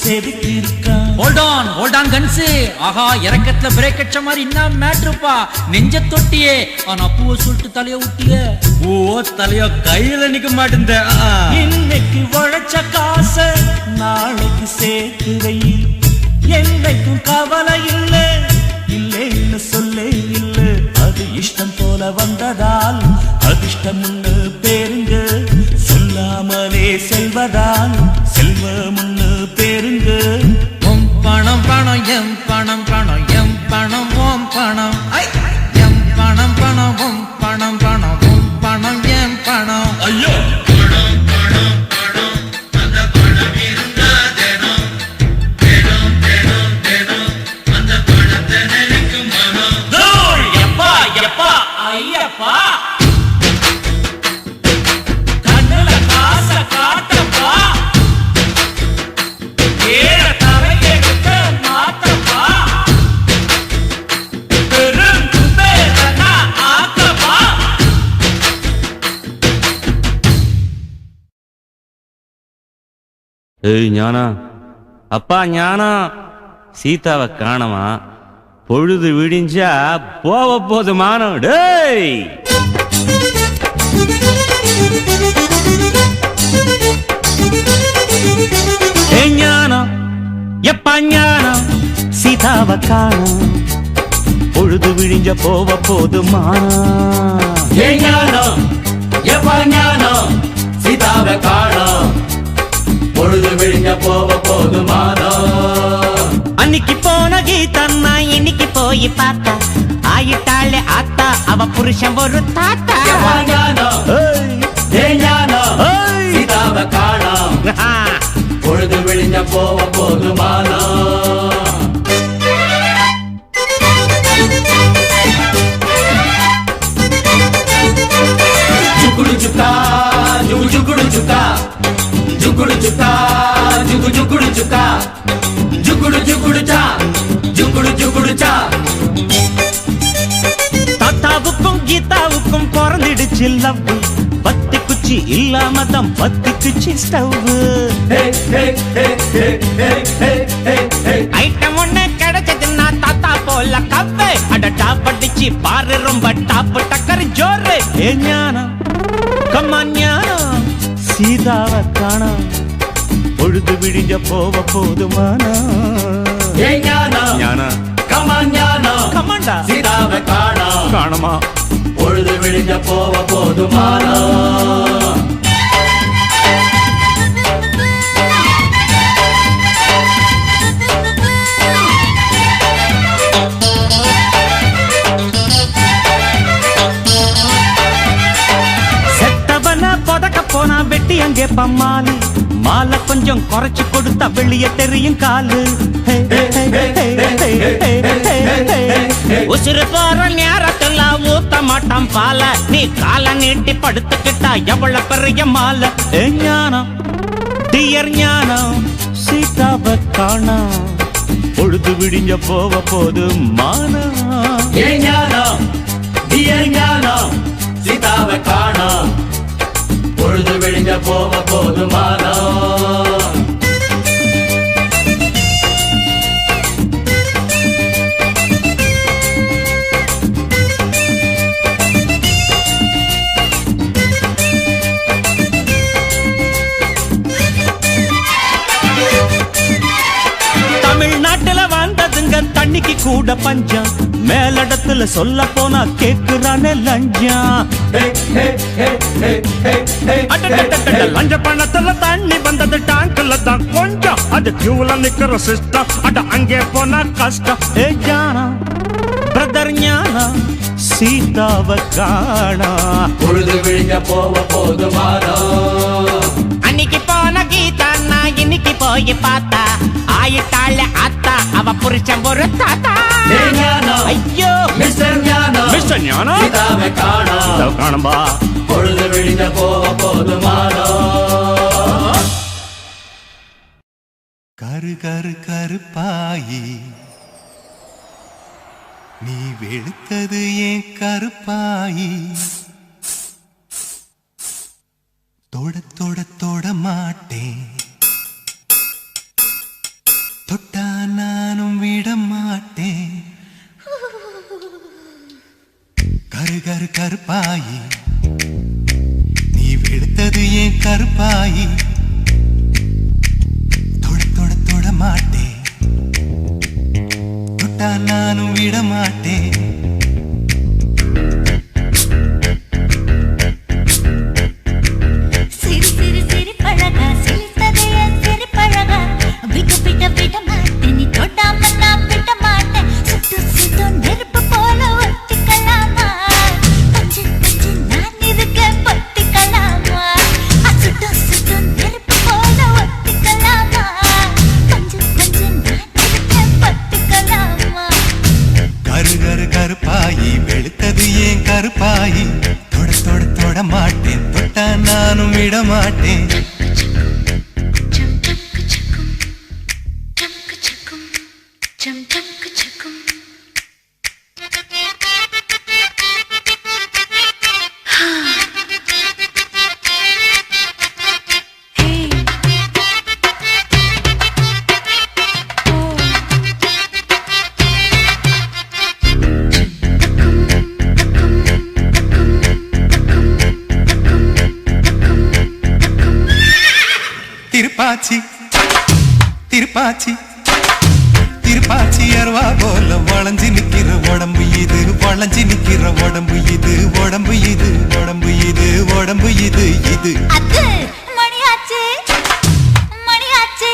செதுக்கியிருக்கான். Hold on guns. ஆஹா, இறக்கத்துல பிரேக் அடிச்ச மாதிரி இன்னும் மேட்ருப்பா. நெஞ்ச தொட்டியே, ஆனா பூவை சொல்லிட்டு தலைய விட்டிய. ஓ, தலையோ கையில நிக்க மாட்டேந்த. இன்னைக்கு உழைச்ச காச நாளைக்கு சேர்த்து வை. என்னைக்கும் கவலை இல்லை, இல்லைன்னு சொல்லே இல்லை. அது இஷ்டம் போல வந்ததால் அதிர்ஷ்டம்னு பேருங்க. சொல்லாமலே செல்வதால் செல்வம்னு பேருங்க. உம் பணம் பணம் எம் பணம் பணம் எம் பணம் ஓம் பணம். எம் பணம் பணம் உம் பணம் பணம் உம் பணம் எம் பணம். ஐயோ ஐயப்பா, கண்ணுல காச காட்டப்பா. ஏற தலையெடுக்க மாத்தப்பா. பெரும் குபேரனா ஆக்கப்பா. ஏய் ஞானா, அப்பா ஞானா, சீதாவை காணமா? பொழுது விடிஞ்சா போக போது மானம். டேய் ஞானம், எப்பா ஞானம், சீதாவை காணோம். பொழுது விடிஞ்ச போக போது மானம். ஞானம், எப்பா ஞானம், சீதாவை காணோம். பொழுது விடிஞ்ச போக போது மானம். அன்னைக்கு போன கீதன்னா இன்னைக்கு போய் பார்த்தா ஆயிட்டாளே ஆத்தா, அவ புருஷன் ஒரு தாத்தா. சீதாவை காணோம். பொழுது விடிஞ்ச போக போது மானம். ஜுகுடு ஜுக்கா ஜுகு ஜுகுடு ஜுக்கா ஜுகுடு ஜுக்கா ஜுகு ஜுகுடு ஜுக்கா ஜுகுடு ஜுகுடு சா ஜுகுடு ஜுகுடு சா. தாத்தாவுக்கும் கீதாவுக்கும் பிறந்திடுச்சு லவ். பத்தி குச்சி இல்லாம தான் பத்தி குச்சி ஸ்டவ். ஐட்டம் ஒண்ணு கிடைச்சதுன்னா தாத்தா போல கப்பு. அட டாப் அடிச்சு பாரு, ரொம்ப டாப் டக்கர் ஜோரு. ஏ ஞானம், கம்மா ஞானம், சீதாவை காணோம். பொழுது விடிஞ்ச போக போதுமானா. ஞானா, கமான் ஞானம், கமாண்டா, சீதாவை காணோம். காணமா? பொழுது விடிஞ்ச போக போதுமானா. செத்தவன புதக்க போனா வெட்டி அங்கே பம்மாலு. மாலை கொஞ்சம் குறைச்சு கொடுத்தா வெளிய தெரியும் காலு. உசுறு போற நேரத்துல ஊத்த மாட்டான் பால. நீ கால நீட்டி படுத்துக்கிட்டா எவ்வளவு பெரிய மாலை. ஞானம், டியர் ஞானம், சீதாவை காணோம். பொழுது விடிஞ்ச போக போது மானம். ஞானம், டியர் ஞானம், சீதாவை காணோம். பொழுது விடிஞ்ச போக போது மானம். தமிழ்நாட்டுல வாழ்ந்ததுங்க தண்ணிக்கு கூட பஞ்சம். மேலிடத்துல சொல்ல போனா கேக்குறானே லஞ்சம். லஞ்ச பணத்துல தண்ணி வந்தது டாங்க்ல தான் கொஞ்சம். அது கியூல நிக்கிற சிஸ்டம். அட அங்கே போனா கஷ்டம். ஏ ஞானா, பிரதர் ஞானா, சீதாவை காணா. பொழுது விழிஞ்ச போக போது மானம். அன்னைக்கு போன கீதா நான் இன்னைக்கு போய் பார்த்தா ஆயிட்டாள ஆத்தா, அவ புருஷன் ஒரு தாத்தா. ஐயோ மிஸ்டர் ஞானம், மிஸ்டர் ஞானம், சீதாவை காணோம். காணும்பா. பொழுது விழிஞ்ச போக போது மானம். கரு கரு கருப்பாயி நீ வெளுத்தது ஏன் கருப்பாயி. தொட தொட தொட மாட்டேன், கரு கரு கருப்பாயி நீ வெளுத்தது ஏன் கருப்பாயி தொட தொட தொட மாட்டேன் தொட்டா நானும் விட மாட்டேன் சிரி சிரி சிரி பழகா சிரித்தது என் சிரி பழகா விட்டு விட்ட விட மாட்டேன் நீ தொடாம நான் விட மாட்டேன் சுட்டு சுட்டு நெருப்பு போல ஒத்திக்கலாமா பஞ்சு பஞ்சு நான் இருக்க பத்திக்கலாமா சுட்டு சுட்டு நெருப்பு போல ஒத்திக்கலாமா பஞ்சு பஞ்சு நான் இருக்க பத்திக்கலாமா கரு கரு கருப்பாயி வெளுத்தது ஏன் கருப்பாயி தொட தொட தொட மாட்டேன் தொட்டா நானும் விட மாட்டேன் திருப்பாச்சி திருப்பாச்சி திருப்பாச்சி அருவா போல வளைஞ்சு நிக்கிற உடம்பு இது வளைஞ்சு நிக்கிற உடம்பு இது உடம்பு இது உடம்பு இது உடம்பு இது இது அது மணியாச்சு மணியாச்சு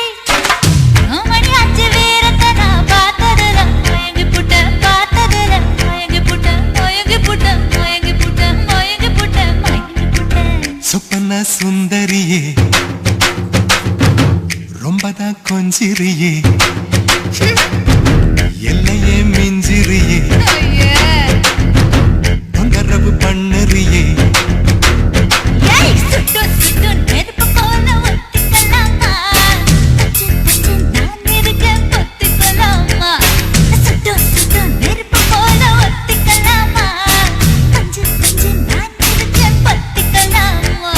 மணியாச்சு வீரத்தை நான் பார்த்ததுல மயங்கி புட்ட பார்த்ததுல மயங்கி புட்ட மயங்கி புட்ட மயங்கி புட்ட மயங்கி புட்ட மயங்கி புட்ட சொப்பன சுந்தரியே ரொம்பதான் கொஞ்சிரியே எல்லையே மிஞ்சிரியே தொந்தரவு பண்ணுறியே சுட்டு சுட்டு நெருப்பு போல ஒத்திக்கலாமா பஞ்சு பஞ்சு நான் இருக்க பொத்திக்கலாமா சுட்டு சுட்டு நெருப்பு போல ஒத்திக்கலாமா பஞ்சு பஞ்சு நான் இருக்க பொத்திக்கலாமா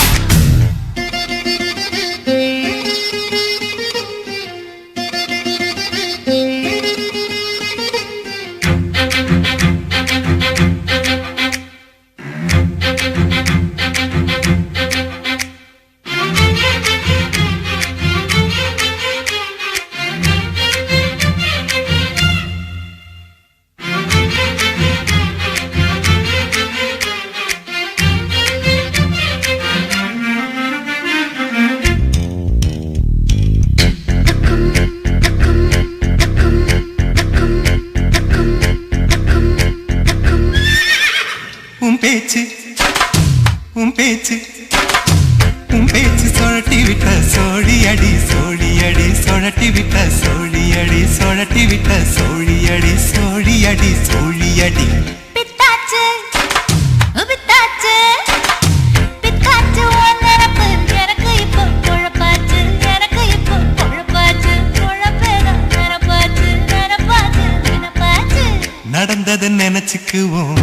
உன் பேச்சு உன் பேச்சு உன் பேச்சு சொழட்டி விட்ட சோழி அடி சோழி அடி சொழட்டி விட்ட சோழி அடி சொழட்டி விட்ட சோழி அடி சோழி அடி சோழி அடி பித்தாச்சு பித்தாச்சு பித்தாச்சு உன் நினப்பு எனக்கு இப்போ குழப்பாச்சு எனக்கு இப்போ குழப்பாச்சு குழப்பேதான் நினப்பாச்சு நினப்பாச்சு நினப்பாச்சு நடந்ததை நினைச்சுக்குவோம்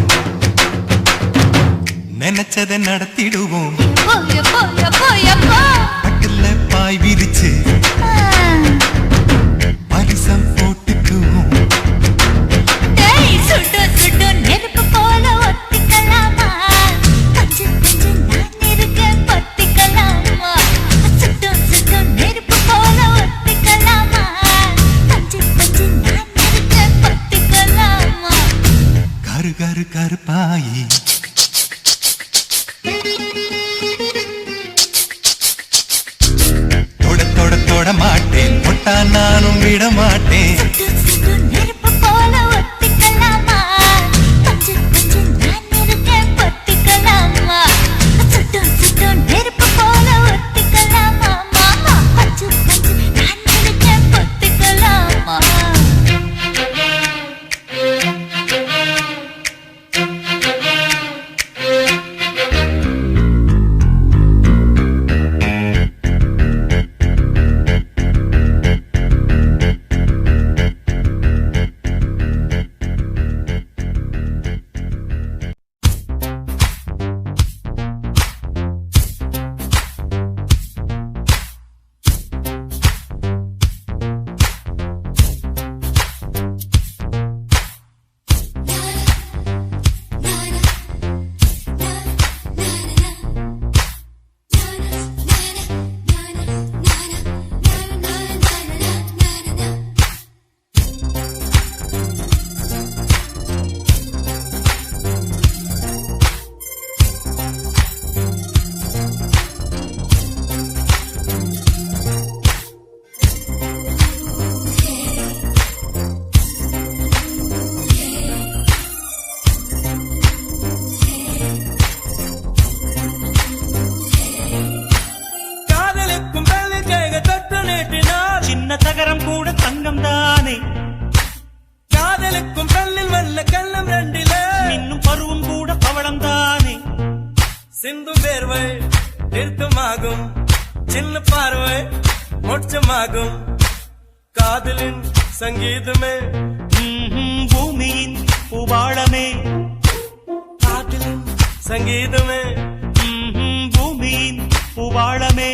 நினைச்சதை நடத்திடுவோம் எப்போ எப்போ எப்போ எப்போ பட்டுல பாய் விரிச்சு பரிசம் போட்டுக்குவோம் சுட்டு சுட்டு நெருப்பு போல ஒத்திக்கலாமா பஞ்சு பஞ்சு நான் இருக்க பத்திக்கலாமா சுட்டு சுட்டு நெருப்பு போல ஒத்திக்கலாமா பஞ்சு பஞ்சு நான் இருக்க பத்திக்கலாமா கரு கரு கருப்பாயி தொட தொட தொட மாட்டேன் தொட்டா நானும் விட மாட்டேன் சுட்டு சுட்டு நெருப்பு போல ஒத்திக்கலாமா பஞ்சு பஞ்சு நான் இருக்க பத்திக்கலாமா சுட்டு சுட்டு நெருப்பு போல ஒத்திக்கலாமா மாமா பஞ்சு பஞ்சு நான் இருக்க பத்திக்கலாமா சின்ன பார்வை மோட்சமாகும் காதலின் சங்கீதமே பூமியின் பூவாளமே காதலின் சங்கீதமே பூமியின் பூவாளமே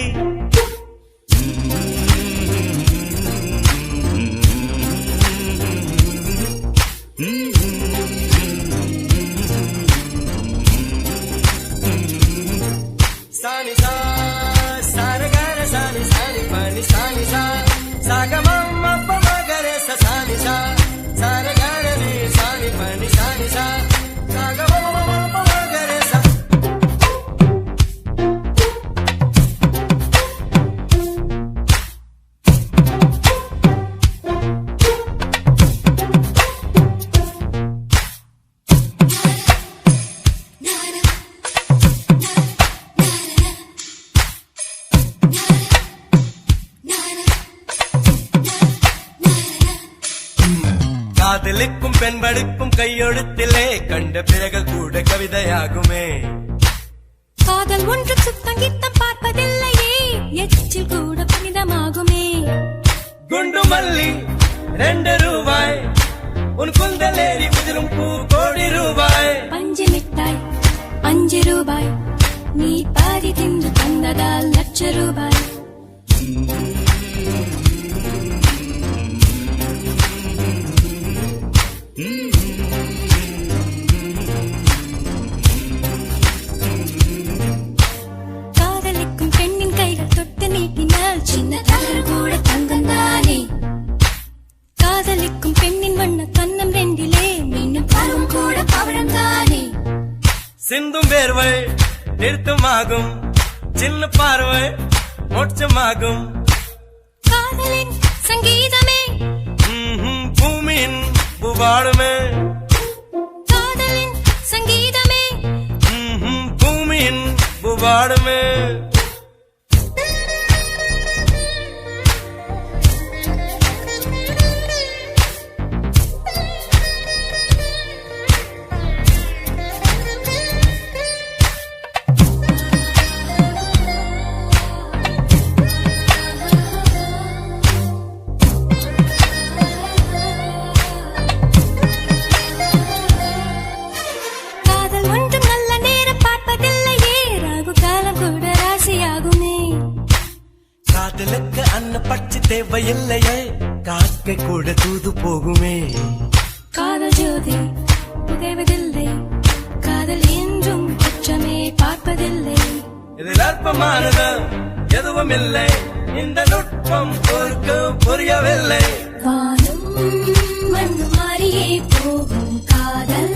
சானி சா சாரகார சானி சானி பனி சானி சா சாகமம் அப்பமகரே சானி சா சாரகார நீ சானி பனி சானி சா சாகமம் அப்பமகரே சா காதலிக்கும் பெண்படுக்கும் கையெழுத்திலே கண்ட பிறகு கூட கவிதையாகுமே காதல் ஒன்று சுத்தங்கித்தம் பார்ப்பதில்லையே எச்சில் கூட புனிதமாகுமே குண்டு மல்லி 2 ரூபாய் உன் குந்தலேறி குதிரும் பூ கோடி ரூபாய் பஞ்சு மிட்டாய் 5 ரூபாய் நீ பாதி தின்று தந்ததால் லட்ச ரூபாய் காதலிக்கும் பெண்ணின் கைகள் தொட்டு நீட்டினால் சின்ன தவறு கூட தங்கந்தானே காதலிக்கும் பெண்ணின் வண்ண கண்ணம் ரெண்டிலே மீண்டும் பருவம் கூட பவழம் தானே சிந்தும் வேர்வை நிறுத்தமாகும் சின்ன பார்வை மோட்சமாகும் காதலின் சங்கீதமே பூமியின் பூவாளுமே காதலின் சங்கீதமே பூமியின் பூவாளுமே காதல் ஒன்றும் நல்ல நேரம் பார்ப்பதில்லையே ராகு காலம் கூட ராசியாகுமே காதலுக்கு அன்ன பட்சி தேவையில்லையே காக்கை கூட தூது போகுமே காதல் ஜோதி புகைவதில்லை காதல் என்றும் குற்றமே பார்ப்பதில்லை இதில் அற்பமானது எதுவும் இல்லை இந்த நுட்பம் பொறுக்கு புரியவில்லை வானும் மண்ணு மாறியே போகும் காதல்